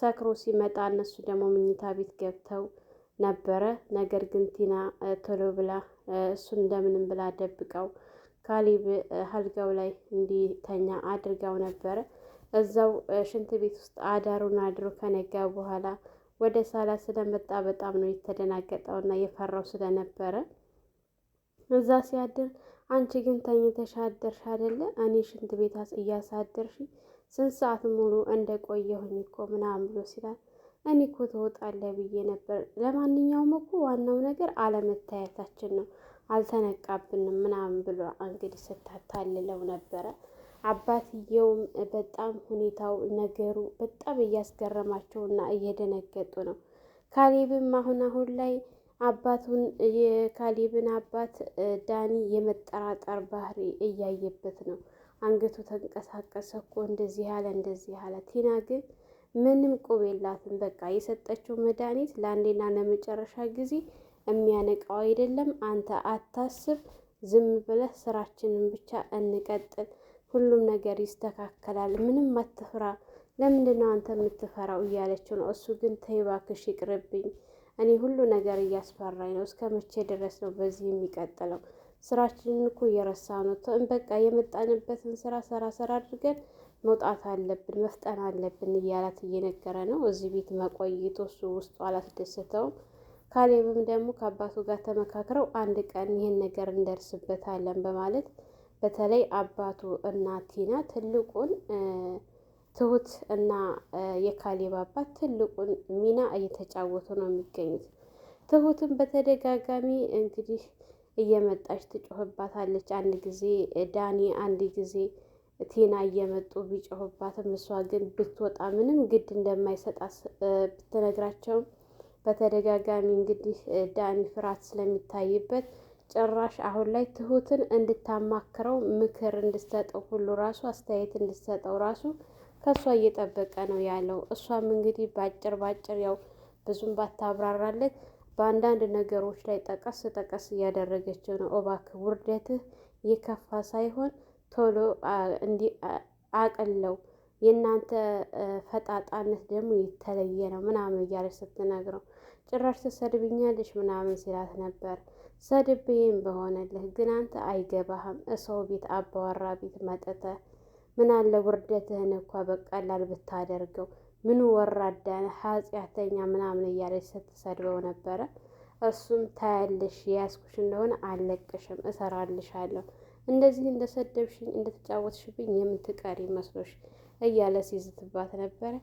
ሰክሮ ሲመጣ እነሱ ደግሞ መኝታ ቤት ገብተው ነበረ። ነገር ግን ቲና ቶሎ ብላ እሱን እንደምንም ብላ ደብቀው ካሌብ አልጋው ላይ እንዲተኛ አድርጋው ነበረ። እዛው ሽንት ቤት ውስጥ አዳሩን አድሮ ከነጋ በኋላ ወደ ሳላ ስለመጣ በጣም ነው የተደናገጠውና የፈራው ስለነበረ እዛ ሲያድር አንቺ ግን ተኝተሽ አደርሽ አይደለ? እኔ ሽንት ቤት እያሳደርሽ ስንት ሰዓት ሙሉ እንደቆየሁኝ እኮ ምናምን ብሎ ሲላል እኔ እኮ ትወጣለህ ብዬ ነበር። ለማንኛውም እኮ ዋናው ነገር አለመታየታችን ነው፣ አልተነቃብንም ምናምን ብሎ እንግዲህ ስታታልለው ነበረ። አባትየውም በጣም ሁኔታው ነገሩ በጣም እያስገረማቸውና እየደነገጡ ነው። ካሌብም አሁን ላይ አባቱን የካሌብን አባት ዳኒ የመጠራጠር ባህሪ እያየበት ነው። አንገቱ ተንቀሳቀሰ እኮ እንደዚህ ያለ እንደዚህ ያለ። ቲና ግን ምንም ቁብ የላትም። በቃ የሰጠችው መድኃኒት ለአንዴና ለመጨረሻ ጊዜ የሚያነቃው አይደለም። አንተ አታስብ፣ ዝም ብለህ ስራችንን ብቻ እንቀጥል፣ ሁሉም ነገር ይስተካከላል፣ ምንም አትፍራ፣ ለምንድን ነው አንተ የምትፈራው እያለችው ነው። እሱ ግን ተይ እባክሽ ይቅርብኝ፣ እኔ ሁሉ ነገር እያስፈራኝ ነው፣ እስከ መቼ ድረስ ነው በዚህ የሚቀጥለው? ስራችንን እኮ እየረሳ ነው። በቃ የመጣንበትን ስራ ሰራ አድርገን መውጣት አለብን፣ መፍጠን አለብን እያላት እየነገረ ነው። እዚህ ቤት መቆየቱ እሱ ውስጡ አላስደሰተውም። ካሌብም ደግሞ ከአባቱ ጋር ተመካክረው አንድ ቀን ይህን ነገር እንደርስበታለን በማለት በተለይ አባቱ እና ቲና ትልቁን ትሁት እና የካሌብ አባት ትልቁን ሚና እየተጫወቱ ነው የሚገኙት። ትሁትም በተደጋጋሚ እንግዲህ እየመጣች ትጮህባታለች። አንድ ጊዜ ዳኒ፣ አንድ ጊዜ ቲና እየመጡ ቢጮህባትም እሷ ግን ብትወጣ ምንም ግድ እንደማይሰጣት ብትነግራቸውም በተደጋጋሚ እንግዲህ ዳኒ ፍርሃት ስለሚታይበት ጭራሽ አሁን ላይ ትሁትን እንድታማክረው ምክር እንድትሰጠው ሁሉ ራሱ አስተያየት እንድትሰጠው ራሱ ከእሷ እየጠበቀ ነው ያለው። እሷም እንግዲህ ባጭር ያው ብዙም ባታብራራለት በአንዳንድ ነገሮች ላይ ጠቀስ ጠቀስ እያደረገችው ነው። እባክህ ውርደትህ የከፋ ሳይሆን ቶሎ አቅለው፣ የእናንተ ፈጣጣነት ደግሞ የተለየ ነው ምናምን እያለች ስትነግረው ጭራሽ ትሰድብኛለሽ ምናምን ሲላት ነበር። ሰድቤም በሆነልህ ግን አንተ አይገባህም። እሰው ቤት አባወራ ቤት መጥተህ ምን አለ ውርደትህን እኳ በቀላል ብታደርገው፣ ምኑ ወራዳ ኃጢአተኛ ምናምን እያለች ስትሰድበው ነበረ። እሱም ታያለሽ፣ የያዝኩሽ እንደሆነ አልለቅሽም፣ እሰራልሻለሁ፣ እንደዚህ እንደሰደብሽኝ እንደተጫወትሽብኝ የምትቀሪ መስሎሽ እያለ ሲዝትባት ነበረ።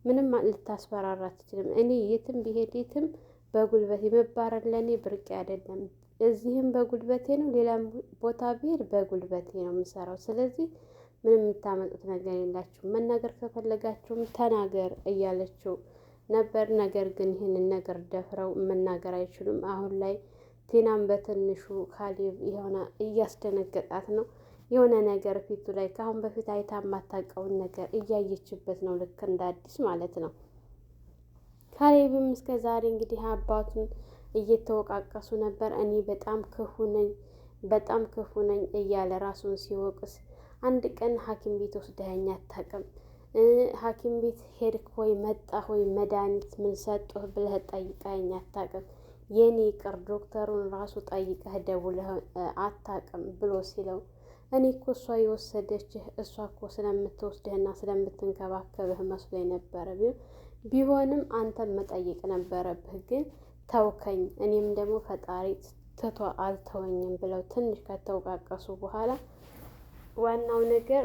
ምንም ልታስፈራራ አትችልም። እኔ የትም ብሄድ የትም በጉልበቴ መባረር ለእኔ ብርቅ አይደለም። እዚህም በጉልበቴ ነው፣ ሌላም ቦታ ብሄድ በጉልበቴ ነው የምሰራው። ስለዚህ ምንም የምታመጡት ነገር የላችሁም፣ መናገር ከፈለጋችሁም ተናገር እያለችው ነበር። ነገር ግን ይህንን ነገር ደፍረው መናገር አይችሉም። አሁን ላይ ቲናም በትንሹ ካሌብ የሆነ እያስደነገጣት ነው። የሆነ ነገር ፊቱ ላይ ከአሁን በፊት አይታ የማታውቀውን ነገር እያየችበት ነው፣ ልክ እንደ አዲስ ማለት ነው። ካሌብም እስከ ዛሬ እንግዲህ አባቱን እየተወቃቀሱ ነበር። እኔ በጣም ክፉ ነኝ እያለ ራሱን ሲወቅስ፣ አንድ ቀን ሐኪም ቤት ወስደኸኝ አታውቅም፣ ሐኪም ቤት ሄድክ ወይ መጣህ ወይ መድኃኒት ምን ሰጡህ ብለህ ጠይቀኸኝ አታውቅም፣ የኔ ቅር ዶክተሩን ራሱ ጠይቀህ ደውለህ አታውቅም ብሎ ሲለው፣ እኔ እኮ እሷ የወሰደችህ እሷ እኮ ስለምትወስድህና ስለምትንከባከብህ መስሎኝ ነበረ። ቢሆንም አንተም መጠየቅ ነበረብህ፣ ግን ተውከኝ፣ እኔም ደግሞ ፈጣሪ ትቶ አልተወኝም ብለው ትንሽ ከተወቃቀሱ በኋላ ዋናው ነገር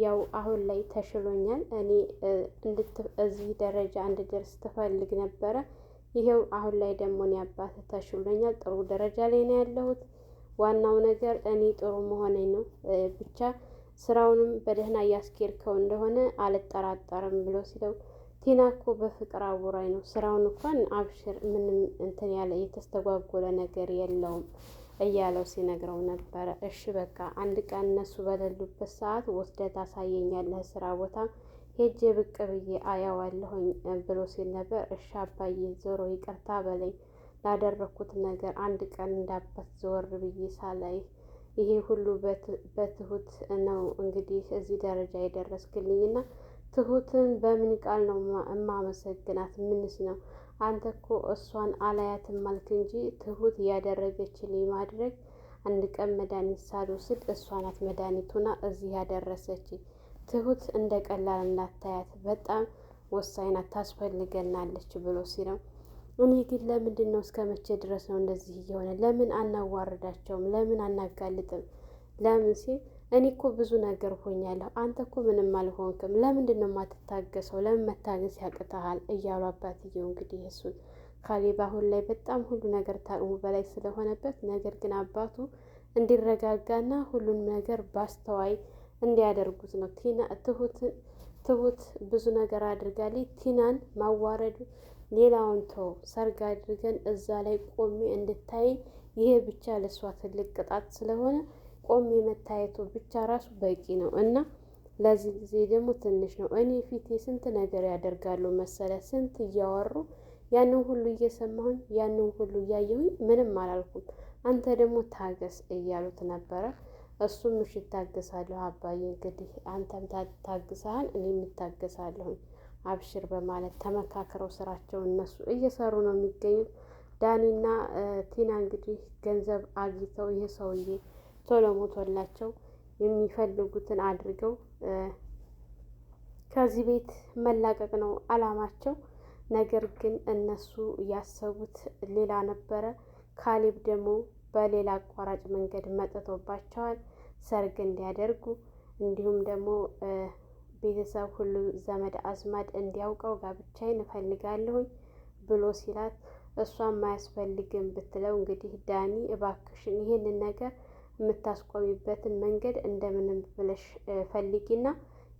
ያው አሁን ላይ ተሽሎኛል፣ እኔ እዚህ ደረጃ እንድደርስ ትፈልግ ነበረ፣ ይሄው አሁን ላይ ደግሞ እኔ አባት ተሽሎኛል፣ ጥሩ ደረጃ ላይ ነው ያለሁት፣ ዋናው ነገር እኔ ጥሩ መሆኔ ነው፣ ብቻ ስራውንም በደህና እያስኬድከው እንደሆነ አልጠራጠርም ብሎ ሲለው፣ ቲና እኮ በፍቅር አውራኝ ነው፣ ስራውን እንኳን አብሽር፣ ምንም እንትን ያለ የተስተጓጎለ ነገር የለውም እያለው ሲነግረው ነበረ። እሺ በቃ አንድ ቀን እነሱ በሌሉበት ሰዓት ወስደህ ታሳየኛለህ፣ ስራ ቦታ ሄጄ ብቅ ብዬ አያዋለሁኝ ብሎ ሲል ነበር። እሺ አባዬ ዞሮ ይቅርታ በለኝ ላደረኩት ነገር፣ አንድ ቀን እንዳባት ዘወር ብዬ ሳላይ ይሄ ሁሉ በትሁት ነው እንግዲህ እዚህ ደረጃ የደረስክልኝና ትሁትን በምን ቃል ነው እማመሰግናት? ምንስ ነው? አንተ እኮ እሷን አላያትም ማልክ እንጂ ትሁት ያደረገችልኝ ማድረግ አንድ ቀን መድኃኒት ሳልወስድ እሷ ናት መድኃኒቱና እዚህ ያደረሰች። ትሁት እንደ ቀላል እንዳታያት፣ በጣም ወሳኝ ናት፣ ታስፈልገናለች ብሎ ሲለው እኔ ግን ለምንድን ነው እስከ መቼ ድረስ ነው እንደዚህ እየሆነ? ለምን አናዋርዳቸውም? ለምን አናጋልጥም? ለምን ሲል እኔ እኮ ብዙ ነገር ሆኛለሁ፣ አንተ እኮ ምንም አልሆንክም። ለምንድን ነው የማትታገሰው? ለምን መታገስ ያቅተሃል? እያሉ አባትየው እንግዲህ እሱን ካሌብ አሁን ላይ በጣም ሁሉ ነገር ታቅሙ በላይ ስለሆነበት፣ ነገር ግን አባቱ እንዲረጋጋና ሁሉን ነገር ባስተዋይ እንዲያደርጉት ነው። ትሁት ብዙ ነገር አድርጋለች። ቲናን ማዋረዱ ሌላውን ተው፣ ሰርግ አድርገን እዛ ላይ ቆሜ እንድታይ፣ ይሄ ብቻ ለእሷ ትልቅ ቅጣት ስለሆነ ቆሜ መታየቱ ብቻ ራሱ በቂ ነው እና ለዚህ ጊዜ ደግሞ ትንሽ ነው። እኔ ፊቴ ስንት ነገር ያደርጋሉ መሰለ፣ ስንት እያወሩ ያንን ሁሉ እየሰማሁኝ ያንን ሁሉ እያየሁኝ ምንም አላልኩም። አንተ ደግሞ ታገስ እያሉት ነበረ። እሱም እሺ እታገሳለሁ አባዬ፣ እንግዲህ አንተም ታግሰሃል እኔም እታገሳለሁኝ አብሽር በማለት ተመካክረው ስራቸውን እነሱ እየሰሩ ነው የሚገኙት። ዳኒና ቲና እንግዲህ ገንዘብ አግኝተው ይህ ሰውዬ ቶሎ ሞቶላቸው የሚፈልጉትን አድርገው ከዚህ ቤት መላቀቅ ነው አላማቸው። ነገር ግን እነሱ ያሰቡት ሌላ ነበረ። ካሌብ ደግሞ በሌላ አቋራጭ መንገድ መጥቶባቸዋል ሰርግ እንዲያደርጉ እንዲሁም ደግሞ ቤተሰብ ሁሉ ዘመድ አዝማድ እንዲያውቀው ጋብቻዬን እፈልጋለሁኝ ብሎ ሲላት እሷም አያስፈልግም ብትለው እንግዲህ ዳኒ እባክሽን ይሄንን ነገር የምታስቆሚበትን መንገድ እንደምንም ብለሽ ፈልጊና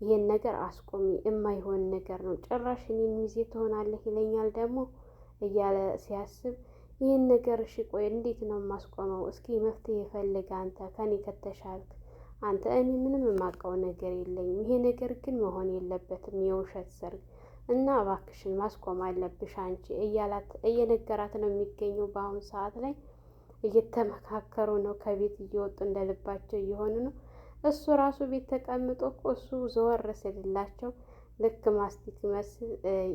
ይሄን ነገር አስቆሚ፣ የማይሆን ነገር ነው። ጭራሽ እኔን ሚዜ ትሆናለህ ይለኛል ደግሞ እያለ ሲያስብ ይህን ነገር እሺ ቆይ እንዴት ነው የማስቆመው? እስኪ መፍትሄ ፈልግ አንተ ከኔ ከተሻልክ አንተ። እኔ ምንም የማውቀው ነገር የለኝም። ይሄ ነገር ግን መሆን የለበትም የውሸት ሰርግ እና እባክሽን ማስቆም አለብሽ አንቺ እያላት እየነገራት ነው የሚገኘው። በአሁኑ ሰዓት ላይ እየተመካከሩ ነው። ከቤት እየወጡ እንደልባቸው እየሆኑ ነው። እሱ ራሱ ቤት ተቀምጦ እኮ እሱ ዘወር ስልላቸው ልክ ማስቲክ መስል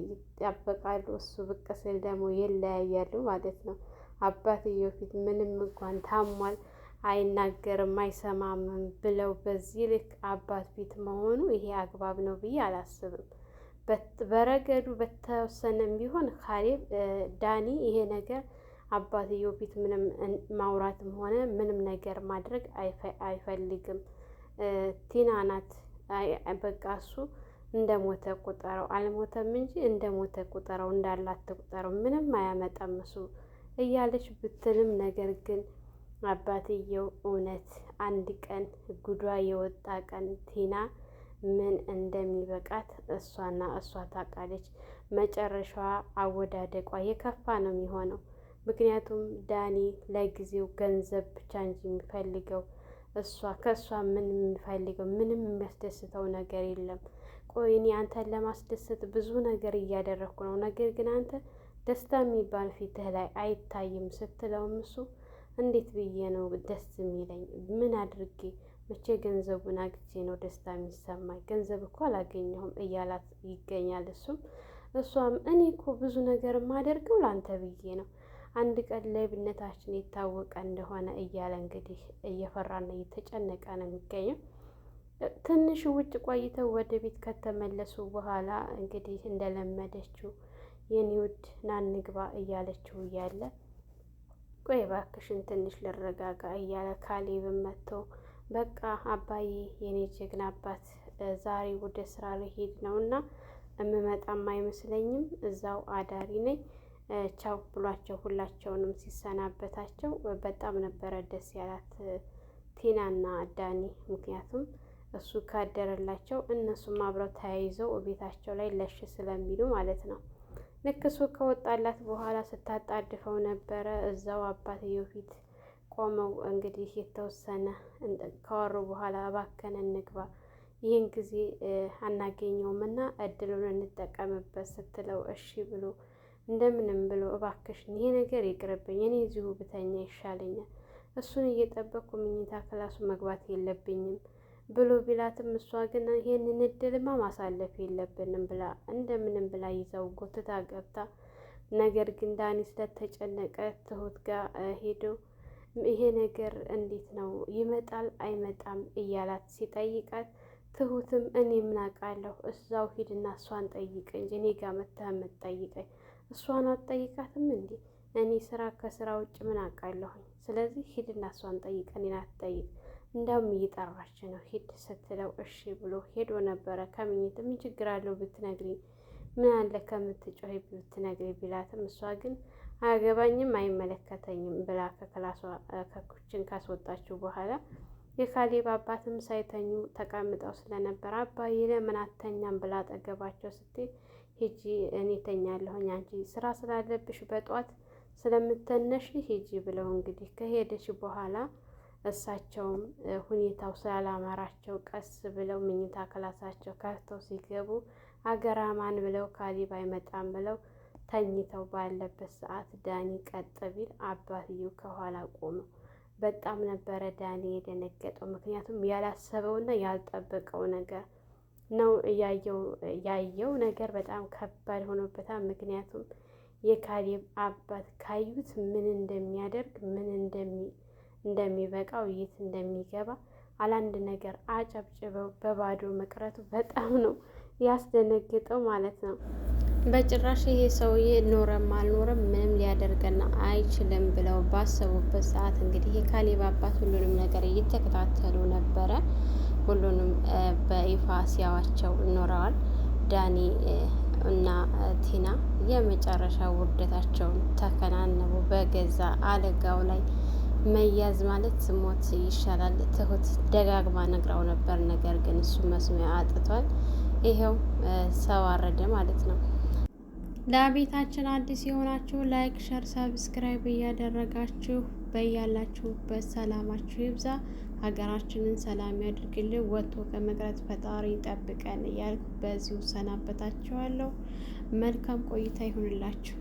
ይጠበቃሉ። እሱ ብቅ ስል ደግሞ ይለያያሉ ማለት ነው። አባትየው ፊት ምንም እንኳን ታሟል አይናገርም አይሰማምም ብለው በዚህ ልክ አባት ፊት መሆኑ ይሄ አግባብ ነው ብዬ አላስብም። በረገዱ በተወሰነም ቢሆን ካሌብ ዳኒ ይሄ ነገር አባትየው ፊት ምንም ማውራትም ሆነ ምንም ነገር ማድረግ አይፈልግም። ቲና ናት በቃ እሱ እንደ ሞተ ቁጠረው፣ አልሞተም እንጂ እንደ ሞተ ቁጠረው፣ እንዳላት ቁጠረው፣ ምንም አያመጣም እሱ እያለች ብትልም ነገር ግን አባትየው እውነት አንድ ቀን ጉዷ የወጣ ቀን ቲና ምን እንደሚበቃት እሷና እሷ ታውቃለች። መጨረሻዋ አወዳደቋ የከፋ ነው የሚሆነው። ምክንያቱም ዳኒ ለጊዜው ገንዘብ ብቻ እንጂ የሚፈልገው ከእሷ ምን የሚፈልገው ምንም የሚያስደስተው ነገር የለም። ቆይ እኔ አንተን ለማስደሰት ብዙ ነገር እያደረግኩ ነው፣ ነገር ግን አንተ ደስታ የሚባል ፊትህ ላይ አይታይም ስትለውም እሱ እንዴት ብዬ ነው ደስ የሚለኝ? ምን አድርጌ መቼ ገንዘቡን አግቼ ነው ደስታ የሚሰማኝ? ገንዘብ እኮ አላገኘሁም እያላት ይገኛል። እሷም እኔ እኮ ብዙ ነገር የማደርገው ለአንተ ብዬ ነው፣ አንድ ቀን ሌብነታችን የታወቀ እንደሆነ እያለ እንግዲህ እየፈራና እየተጨነቀ ነው የሚገኘው። ትንሽ ውጭ ቆይተው ወደ ቤት ከተመለሱ በኋላ እንግዲህ እንደለመደችው የኔ ውድ ና እንግባ እያለችው እያለ ቆይ እባክሽን ትንሽ ልረጋጋ እያለ ካሌብም መጥቶ በቃ አባዬ የኔ ጀግና አባት ዛሬ ወደ ስራ ልሄድ ነው እና እምመጣም አይመስለኝም እዛው አዳሪ ነኝ ቻው ብሏቸው ሁላቸውንም ሲሰናበታቸው በጣም ነበረ ደስ ያላት ቲናና ዳኒ። ምክንያቱም እሱ ካደረላቸው እነሱም አብረው ተያይዘው ቤታቸው ላይ ለሽ ስለሚሉ ማለት ነው። ልክ እሱ ከወጣላት በኋላ ስታጣድፈው ነበረ እዛው አባትየው ፊት ቆመው እንግዲህ የተወሰነ ካወሩ በኋላ እባከን እንግባ ይህን ጊዜ አናገኘውም እና እድሉን እንጠቀምበት ስትለው እሺ ብሎ እንደምንም ብሎ እባክሽን ይሄ ነገር ይቅርብኝ፣ እኔ እዚሁ ብተኛ ይሻለኛል፣ እሱን እየጠበቅኩ ምኝታ ክላሱ መግባት የለብኝም ብሎ ቢላትም እሷ ግን ይህንን እድልማ ማሳለፍ የለብንም ብላ እንደምንም ብላ ይዘው ጎትታ ገብታ፣ ነገር ግን ዳኒ ስለተጨነቀ ትሁት ጋር ሄዶ ይሄ ነገር እንዴት ነው ይመጣል አይመጣም እያላት ሲጠይቃት፣ ትሁትም እኔ ምን አውቃለሁ እዛው ሂድና እሷን ጠይቅ እንጂ እኔ ጋር መተህ የምትጠይቀኝ እሷን አትጠይቃትም እንዴ? እኔ ስራ ከስራ ውጭ ምን አውቃለሁኝ? ስለዚህ ሂድና እሷን ጠይቅ፣ እኔን አትጠይቅ። እንዳውም እየጠራች ነው ሂድ ስትለው እሺ ብሎ ሄዶ ነበረ። ከምኝት ምን ችግር አለው ብትነግሪኝ፣ ምን አለ ከምትጮህ ብትነግሪኝ ቢላትም እሷ ግን አያገባኝም አይመለከተኝም ብላ ከክላሷ ከኩችን ካስወጣችው በኋላ የካሌብ አባትም ሳይተኙ ተቀምጠው ስለነበር አባዬ ለምን አተኛም ብላ አጠገባቸው ስትሄድ ሂጂ እኔ ተኛለሁኝ አንቺ ስራ ስላለብሽ በጧት ስለምተነሽ ሂጂ ብለው እንግዲህ ከሄደች በኋላ እሳቸውም ሁኔታው ስላላማራቸው ቀስ ብለው ምኝታ ክላሳቸው ከፍተው ሲገቡ አገራማን ብለው ካሌብ አይመጣም ብለው ተኝተው ባለበት ሰዓት ዳኒ ቀጥ ቢል አባትየው ከኋላ ቆመው በጣም ነበረ ዳኒ የደነገጠው። ምክንያቱም ያላሰበውና ያልጠበቀው ነገር ነው ያየው ነገር በጣም ከባድ ሆኖበታል። ምክንያቱም የካሌብ አባት ካዩት ምን እንደሚያደርግ ምን እንደሚበቃው የት እንደሚገባ አላንድ ነገር አጨብጭበው በባዶ መቅረቱ በጣም ነው ያስደነግጠው ማለት ነው። በጭራሽ ይሄ ሰውዬ ኖረም አልኖረም ምንም ሊያደርገን አይችልም ብለው ባሰቡበት ሰዓት እንግዲህ የካሌብ አባት ሁሉንም ነገር እየተከታተሉ ነበረ። ሁሉንም በይፋ ሲያዋቸው ኖረዋል። ዳኒ እና ቲና የመጨረሻ ውርደታቸውን ተከናነቡ። በገዛ አልጋው ላይ መያዝ ማለት ሞት ይሻላል። ትሁት ደጋግማ ነግራው ነበር፣ ነገር ግን እሱ መስሚያ አጥቷል። ይኸው ሰው አረደ ማለት ነው። ለቤታችን አዲስ የሆናችሁ ላይክ፣ ሸር፣ ሰብስክራይብ እያደረጋችሁ በያላችሁበት ሰላማችሁ ይብዛ። ሀገራችንን ሰላም ያድርግልን። ወጥቶ ከመቅረት ፈጣሪ ጠብቀን እያልኩ በዚሁ ሰናበታችኋለሁ። መልካም ቆይታ ይሁንላችሁ።